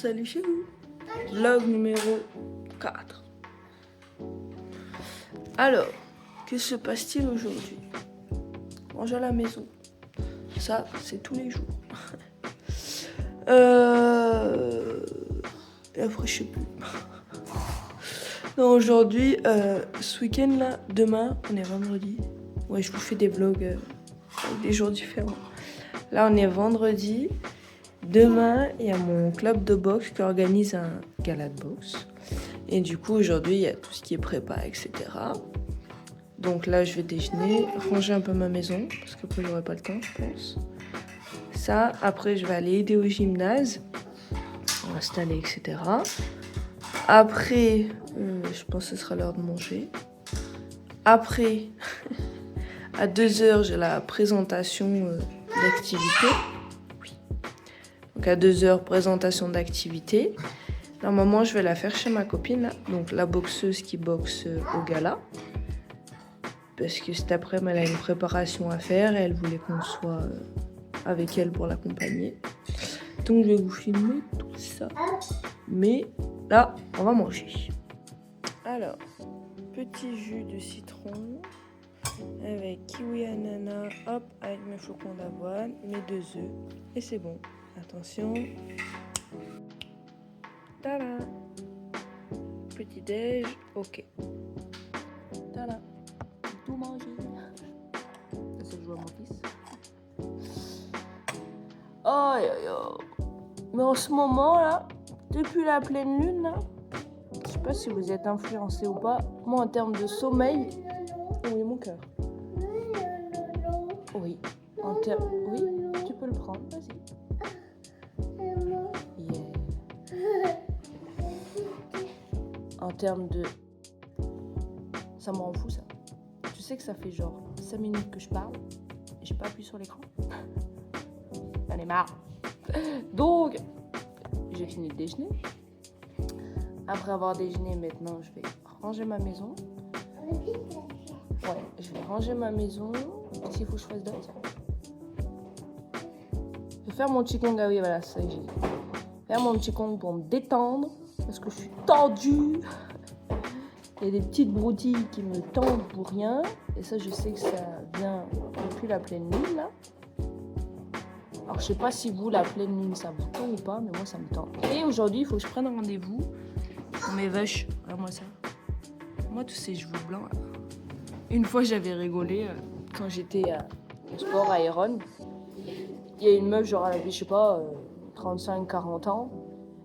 salut chez vous. Vlog numéro 4. Alors, que se passe-t-il aujourd'hui? Ranger à la maison. Ça, c'est tous les jours. Et après, je sais plus. Non, aujourd'hui, ce week-end là, demain, on est vendredi. Ouais, je vous fais des vlogs avec des jours différents. Là, on est vendredi. Demain, il y a mon club de boxe qui organise un gala de boxe. Et du coup, aujourd'hui, il y a tout ce qui est prépa, etc. Donc là, je vais déjeuner, ranger un peu ma maison, parce qu'après, j'aurai pas le temps, je pense. Ça, après, je vais aller aider au gymnase, installer, etc. Après, je pense que ce sera l'heure de manger. Après, à 2h, j'ai la présentation d'activité. Oui. Donc à 2h, présentation d'activité. Normalement, je vais la faire chez ma copine, là. Donc la boxeuse qui boxe au gala. Parce que cet après-midi, elle a une préparation à faire et elle voulait qu'on soit avec elle pour l'accompagner. Donc je vais vous filmer tout ça. Mais là, on va manger. Alors, petit jus de citron avec kiwi ananas, hop, avec mes flocons d'avoine, mes 2 œufs. Et c'est bon. Attention. Tada. Petit déj, ok. Tada. Tout manger. Ça, c'est le jour à mon fils. Aïe aïe aïe. Mais en ce moment là, depuis la pleine lune là, je sais pas si vous êtes influencé ou pas, moi en termes de sommeil, oui mon cœur. Oui, en termes, oui, tu peux le prendre, vas-y. Yeah. En termes de, ça me rend fou ça. Tu sais que ça fait genre 5 minutes que je parle et j'ai pas appuyé sur l'écran. J'en ai marre. Donc, j'ai fini le déjeuner. Après avoir déjeuné, maintenant, je vais ranger ma maison. Ouais, je vais ranger ma maison. Qu'est-ce qu'il faut que je fasse d'autre? Je vais faire mon qigong. Ah oui, voilà, ça j'ai. Faire mon qigong pour me détendre parce que je suis tendue. Il y a des petites broutilles qui me tendent pour rien. Et ça, je sais que ça vient depuis la pleine lune, là. Alors, je sais pas si vous, la pleine lune, ça vous tend ou pas, mais moi, ça me tend. Et aujourd'hui, il faut que je prenne rendez-vous pour mes vaches. Regarde-moi ça. Moi, tous ces cheveux blancs, là. Une fois, j'avais rigolé quand j'étais au sport à Iron. Il y a une meuf, genre, elle avait, je sais pas, 35-40 ans.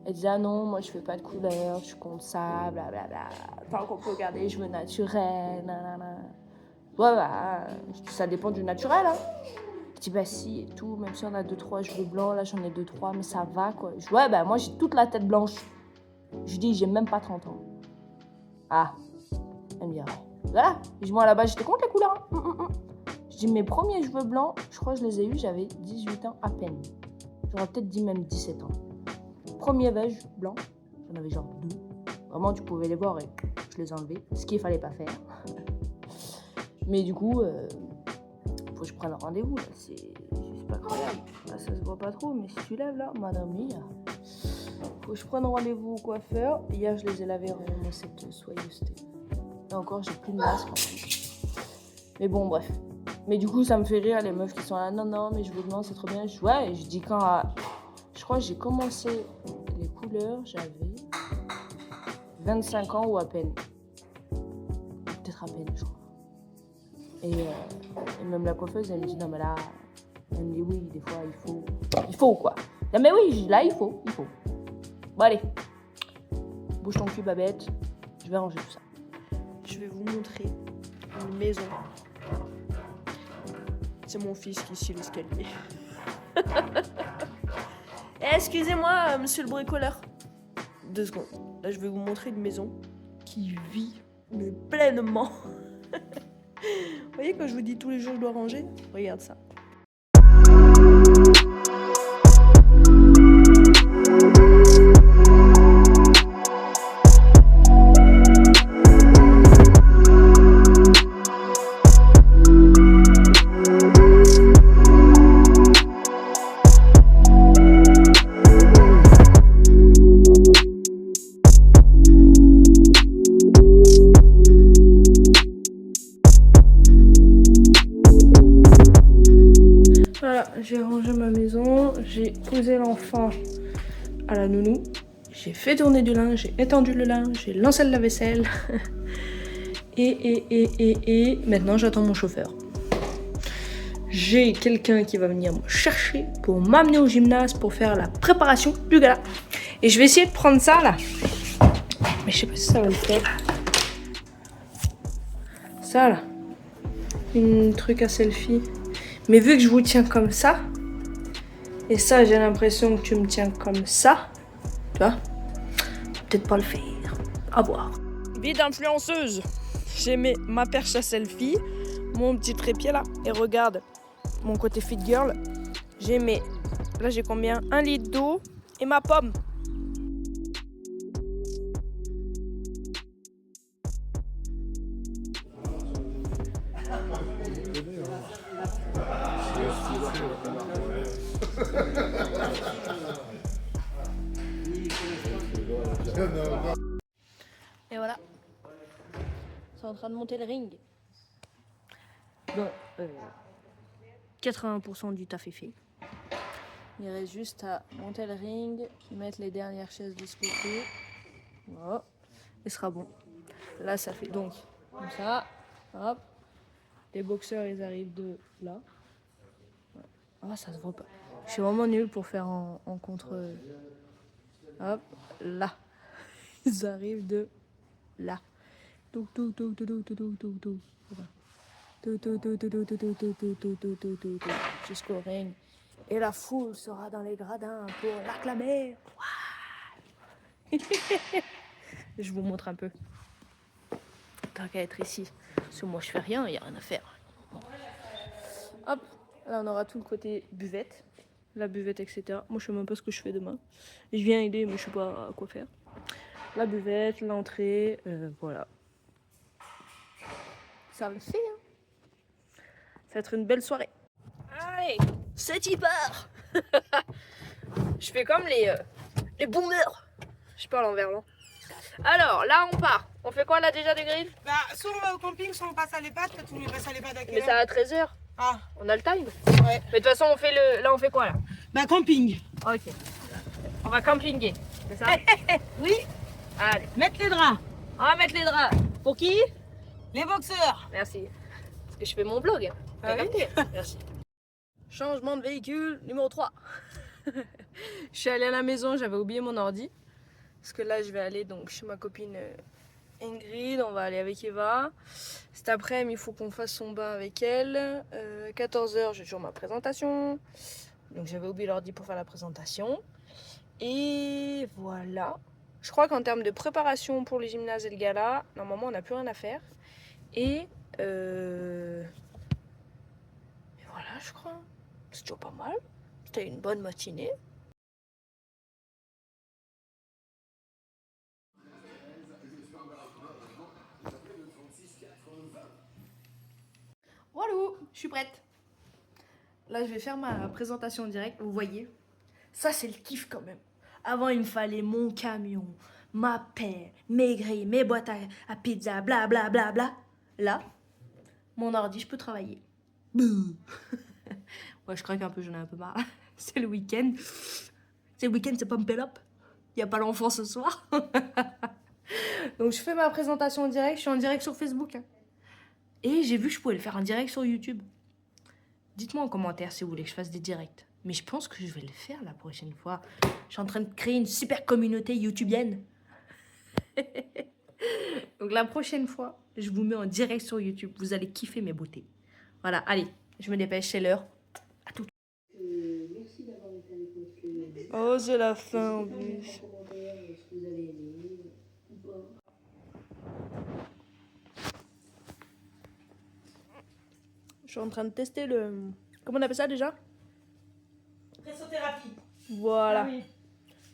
Elle disait, ah non, moi, je fais pas de couleur, je suis contre ça, blablabla. Tant qu'on peut regarder les cheveux naturels, nanana. Ouais, bah, ça dépend du naturel, hein. Je dis, bah si, et tout, même si on a 2-3 cheveux blancs, là, j'en ai 2-3, mais ça va, quoi. Je dis, ouais, bah, moi, j'ai toute la tête blanche. Je dis, j'ai même pas 30 ans. Ah, elle me dit, ouais. Voilà. Je dis, moi, là-bas, j'étais contre les couleurs. Je dis, mes premiers cheveux blancs, je crois que je les ai eus, j'avais 18 ans à peine. J'aurais peut-être dit même 17 ans. Premier beige blanc, j'en avais genre 2. Vraiment, tu pouvais les voir et je les enlevais. Ce qu'il fallait pas faire. Mais du coup, faut que je prenne rendez-vous. Là. C'est pas incroyable. Là, ça se voit pas trop, mais si tu lèves là, madame Mia, faut que je prenne rendez-vous au coiffeur. Hier, je les ai lavés, regardez-moi cette soyeuseté. Et encore, j'ai plus de masque en plus. Mais bon, bref. Mais du coup, ça me fait rire, les meufs qui sont là. Non, non, mais je veux demander, c'est trop bien. Ouais, et je dis quand. Je crois que j'ai commencé les couleurs, j'avais 25 ans ou à peine. Peut-être à peine, je crois. Et même la coiffeuse, elle me dit, non mais là, elle me dit oui, des fois il faut quoi. Non mais oui, là il faut. Bon allez, bouge ton cul Babette, je vais ranger tout ça. Je vais vous montrer une maison. C'est mon fils qui scie l'escalier. Excusez-moi, monsieur le bricoleur. 2 secondes. Là, je vais vous montrer une maison qui vit, mais pleinement. Vous voyez, quand je vous dis tous les jours je dois ranger, regarde ça. j'ai posé l'enfant à la nounou. J'ai fait tourner du linge, j'ai étendu le linge, j'ai lancé le lave-vaisselle. Et maintenant j'attends mon chauffeur. J'ai quelqu'un qui va venir me chercher pour m'amener au gymnase pour faire la préparation du gala. Et je vais essayer de prendre ça là. Mais je sais pas si ça va le faire. Ça là. Un truc à selfie. Mais vu que je vous tiens comme ça, et ça j'ai l'impression que tu me tiens comme ça, tu vois, peut-être pas le faire. À voir. Vie d'influenceuse. J'ai mis ma perche à selfie, mon petit trépied là, et regarde mon côté fit girl. J'ai mis, là j'ai combien? 1 litre d'eau et ma pomme. Et voilà, c'est en train de monter le ring. Bon, 80% du taf est fait. Il reste juste à monter le ring, mettre les dernières chaises de ce côté. Voilà, et ce sera bon. Là, ça fait donc comme ça. Hop. Les boxeurs, ils arrivent de là. Ah, ça se voit pas. Je suis vraiment nulle pour faire en contre. Hop, là. Ils arrivent de là. Jusqu'au ring. Et la foule sera dans les gradins pour l'acclamer. Je vous montre un peu. Tant qu'à être ici. Parce que moi je fais rien, il n'y a rien à faire. Hop, là on aura tout le côté buvette. La buvette, etc. Moi je sais même pas ce que je fais demain. Je viens aider mais je sais pas quoi faire. La buvette, l'entrée, voilà. Ça le fait, hein. Ça va être une belle soirée. Allez, c'est y part. Je fais comme les boomers. Je parle en verlan. Alors, là on part. On fait quoi là déjà des grilles? Bah, soit on va au camping, soit on passe à l'EHPAD. Toi, tu voulais passer à l'EHPAD à quelle Mais heure? ça à 13h. Ah, On a le time. ouais. Mais de toute façon, on fait le. Là, on fait quoi là? Bah, camping. Ok. On va campinguer. C'est ça? Oui, Allez. mettre les draps. On va mettre les draps. Pour qui? Les boxeurs. Merci. Parce que je fais mon blog. Ah oui. Merci. Changement de véhicule numéro 3. Je suis allée à la maison, j'avais oublié mon ordi. Parce que là, je vais aller donc chez ma copine Ingrid. On va aller avec Eva. Cet après-midi, il faut qu'on fasse son bain avec elle. 14h, j'ai toujours ma présentation. Donc j'avais oublié l'ordi pour faire la présentation. Et voilà. Je crois qu'en termes de préparation pour le gymnase et le gala, normalement on n'a plus rien à faire. Et voilà, je crois. C'est toujours pas mal. C'était une bonne matinée. Voilà, je suis prête. Là, je vais faire ma présentation en direct. Vous voyez, ça c'est le kiff quand même. Avant, il me fallait mon camion, ma pelle, mes grilles, mes boîtes à pizza, bla bla bla bla. Là, mon ordi, je peux travailler. Bouh. Ouais, je craque un peu, j'en ai un peu marre. C'est le week-end. C'est le week-end, c'est pump it up. Il n'y a pas l'enfant ce soir. Donc, je fais ma présentation en direct. Je suis en direct sur Facebook. Hein. Et j'ai vu que je pouvais le faire en direct sur YouTube. Dites-moi en commentaire si vous voulez que je fasse des directs. Mais je pense que je vais le faire la prochaine fois. Je suis en train de créer une super communauté youtubienne. Donc la prochaine fois, je vous mets en direct sur YouTube. Vous allez kiffer mes beautés. Voilà, allez, je me dépêche, c'est l'heure. À tout. Merci d'avoir été avec nous. Oh, c'est la fin en plus. Ce que vous avez aimé ou pas. Je suis en train de tester le... Comment on appelle ça déjà? Pressothérapie. Voilà. Ah oui.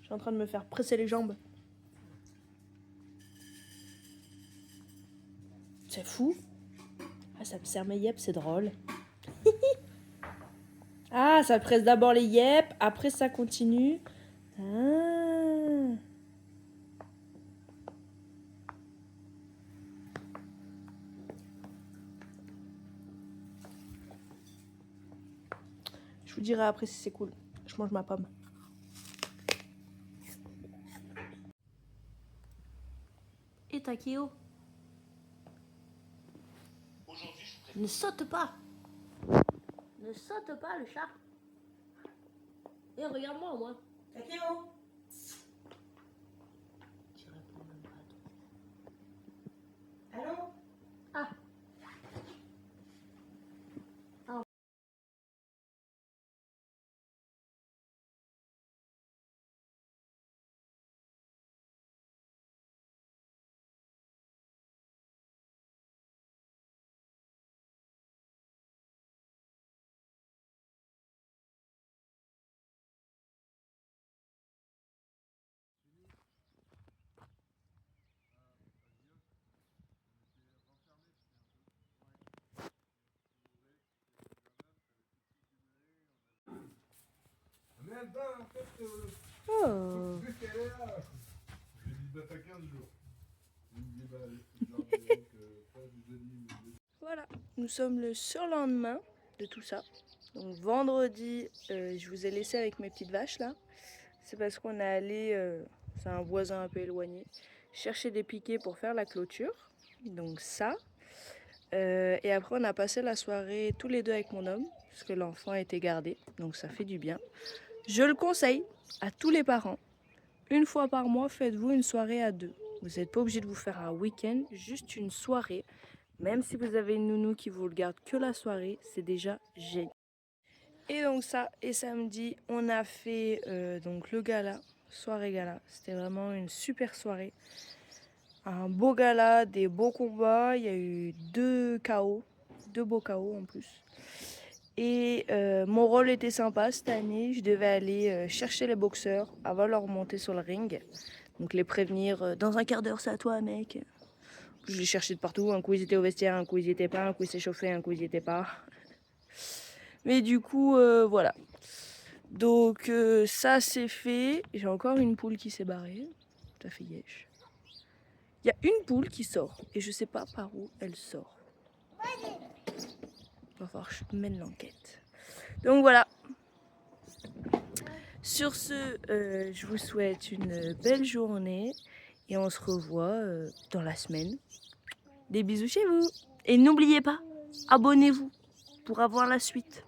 Je suis en train de me faire presser les jambes. C'est fou. Ah, ça me sert mes yep, c'est drôle. Ah, ça presse d'abord les yep, après ça continue. Ah. Je vous dirai après si c'est cool. Je Je mange ma pomme. Et Takeo, ne saute pas. Ne saute pas le chat. Et regarde-moi, moi. Takeo. Tu réponds même pas à toi. Allô? Ah. Même pas en fait, Oh. vu qu'elle est là, j'ai dit bah t'as 15 jours. Il me dit bah genre pas du jeudi ou du... Voilà, nous sommes le surlendemain de tout ça. Donc vendredi, je vous ai laissé avec mes petites vaches là. C'est parce qu'on est allé, c'est un voisin un peu éloigné, chercher des piquets pour faire la clôture. Donc ça. Et après on a passé la soirée tous les deux avec mon homme, parce que l'enfant a été gardé. Donc ça fait du bien. Je le conseille à tous les parents. Une fois par mois, faites-vous une soirée à deux. Vous n'êtes pas obligé de vous faire un week-end, juste une soirée. Même si vous avez une nounou qui vous le garde que la soirée, c'est déjà génial. Et donc ça, et samedi, on a fait donc le gala, soirée gala. C'était vraiment une super soirée. Un beau gala, des beaux combats. Il y a eu 2 KO, 2 beaux KO en plus. Et mon rôle était sympa cette année. Je devais aller chercher les boxeurs avant de leur monter sur le ring. Donc les prévenir, dans un quart d'heure c'est à toi mec. Je les cherchais de partout. Un coup ils étaient au vestiaire, un coup ils n'y étaient pas, un coup ils s'échauffaient, un coup ils n'y étaient pas. Mais du coup, voilà. Donc ça c'est fait. J'ai encore une poule qui s'est barrée. Ça fait yesh. Il y a une poule qui sort et je sais pas par où elle sort. Va falloir que je mène l'enquête. Donc voilà. Sur ce, je vous souhaite une belle journée et on se revoit dans la semaine. Des bisous chez vous. Et n'oubliez pas, abonnez-vous pour avoir la suite.